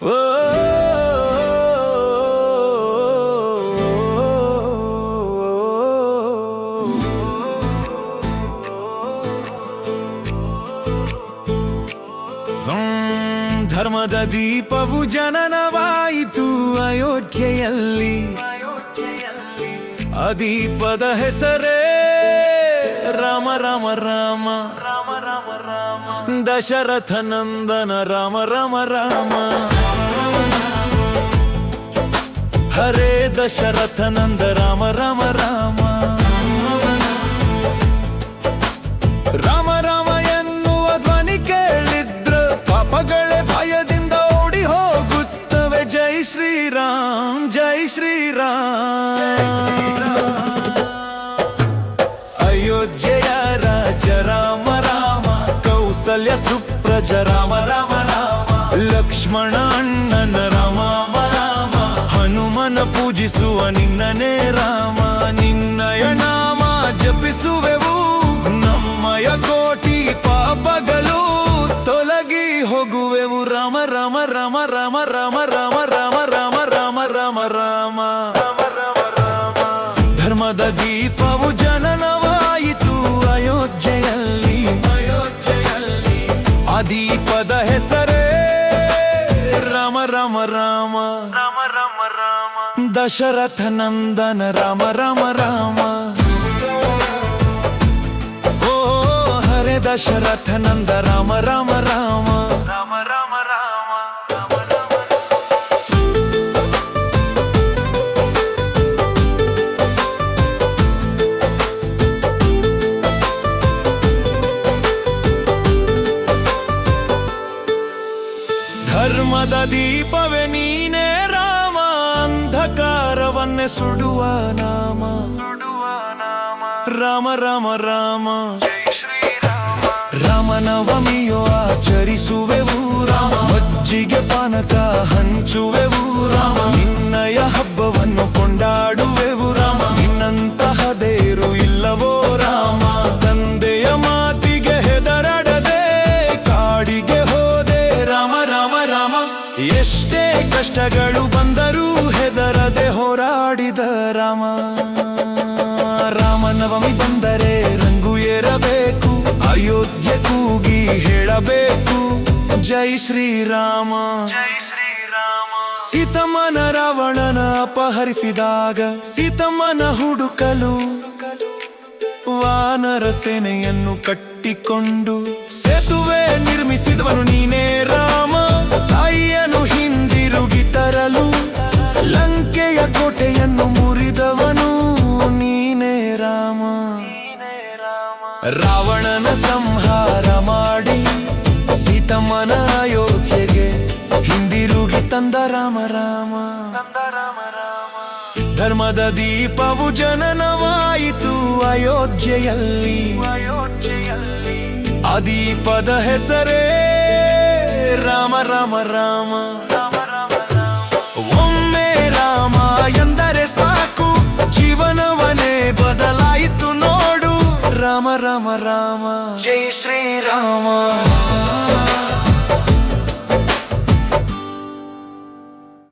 ಓ ಧರ್ಮದ ದೀಪವು ಜನನವಾಯಿತು ಅಯೋಧ್ಯೆಯಲ್ಲಿ. ಆ ದೀಪದ ಹೆಸರೇ ರಾಮ ರಾಮ ರಾಮ ರಾಮ ರಾಮ ರಾಮ. ದಶರಥ ನಂದನ ರಾಮ ರಾಮ ರಾಮ. ಹರೇ ದಶರಥ ನಂದ ರಾಮ ರಾಮ ರಾಮ. ರಾಮ ರಾಮ ಎನ್ನುವ ಧ್ವನಿ ಕೇಳಿದ್ರ ಪಾಪಗಳೇ ಭಯದಿಂದ ಓಡಿ ಹೋಗುತ್ತವೆ. ಜೈ ಶ್ರೀರಾಮ್ ಜೈ ಶ್ರೀರಾಮ್. ಅಯೋಧ್ಯೆಯ ರಾಜ ರಾಮ ರಾಮ, ಕೌಸಲ್ಯ ಸುಪ್ರಜ ರಾಮ ರಾಮ ರಾಮ. ಲಕ್ಷ್ಮಣ ಅಣ್ಣನ ರಾಮ ರಾಮ, ಹನುಮನ ಪೂಜಿಸುವ ನಿನ್ನನೇ ರಾಮ. ನಿನ್ನಯ ನಾಮ ಜಪಿಸುವೆವು, ನಮ್ಮಯ ಕೋಟಿ ಪಾಪಗಳು ತೊಲಗಿ ಹೋಗುವೆವು. ರಾಮ ರಾಮ ರಾಮ ರಾಮ ರಾಮ ರಾಮ ರಾಮ ರಾಮ ರಾಮ ರಾಮ ರಾಮ. ಧರ್ಮದ ದೀಪವು ಜನನವಾಯಿತು ಅಯೋಧ್ಯೆಯಲ್ಲಿ. ಆ ದೀಪದ ಹೆಸರೇ ರಾಮ ರಾಮ ರಾಮ ರಾಮ ರಾಮ ರಾಮ. ದಶರಥ ನಂದನ ರಾಮ ರಾಮ ರಾಮ. ಓ ಹರೇ ದಶರಥ ನಂದ ರಾಮ ರಾಮ ರಾಮ ರಾಮ ರಾಮ ರಾಮ. ಧರ್ಮದ ದೀಪವೇ ನೀನೇ ರಾಮ, ಅಂಧಕಾರವನ್ನೇ ಸುಡುವ ನಾಮ. ರಾಮ ರಾಮ ರಾಮ. ರಾಮನವಮಿಯೋ ಆಚರಿಸುವೆವು ರಾಮ, ಮಜ್ಜಿಗೆ ಪಾನಕ ಹಂಚುವೆವು ರಾಮ. ನಿನ್ನಯ ಹಬ್ಬವನ್ನು ಕೊಂಡಾಡುವೆವು ರಾಮ, ನಿನ್ನಂತಹ ದೇರು ಇಲ್ಲವೋ ರಾಮ. ತಂದೆಯ ಮಾತಿಗೆ ಹೆದರಡದೆ ಕಾಡಿಗೆ ಹೋದೆ ರಾಮ ರಾಮ ರಾಮ. ಎಷ್ಟೇ ಕಷ್ಟಗಳು ಬಂದರೂ ಹೆದರದೆ ಹೋರಾಡಿದ ರಾಮ. ರಾಮನವಮಿ ಬಂದರೆ ರಂಗು ಏರಬೇಕು, ಅಯೋಧ್ಯೆ ಕೂಗಿ ಹೇಳಬೇಕು ಜೈ ಶ್ರೀರಾಮ ಜೈ ಶ್ರೀರಾಮ. ಸೀತಮ್ಮನ ರಾವಣನ ಅಪಹರಿಸಿದಾಗ ಸೀತಮ್ಮನ ಹುಡುಕಲು ವಾನರ ಸೇನೆಯನ್ನು ಕಟ್ಟಿಕೊಂಡು ಸೇತುವೆ ನಿರ್ಮಿಸಿದವನು ನೀನೇ ರಾಮ. ತಾಯಿಯನ್ನು ಹಿಂದಿರುಗಿ ತರಲು ಲಂಕೆಯ ಕೋಟೆಯನ್ನು ಮುರಿದವನು ನೀನೇ ರಾಮ. ರಾವಣನ ಸಂಹಾರ ಮಾಡಿ ಸೀತಮ್ಮನ ಅಯೋಧ್ಯೆಗೆ ಹಿಂದಿರುಗಿ ತಂದ ರಾಮ ರಾಮ. ಧರ್ಮದ ದೀಪವು ಜನನವಾಯಿತು ಅಯೋಧ್ಯೆಯಲ್ಲಿ. ಆ ದೀಪದ ಹೆಸರೇ ರಾಮ ರಾಮ ರಾಮ. ಒಮ್ಮೆ ರಾಮ ಎಂದರೆ ಸಾಕು, ಜೀವನವನೇ ಬದಲಾಯಿತು ನೋಡು. ರಾಮ ರಾಮ ರಾಮ ಜೈ ಶ್ರೀರಾಮ.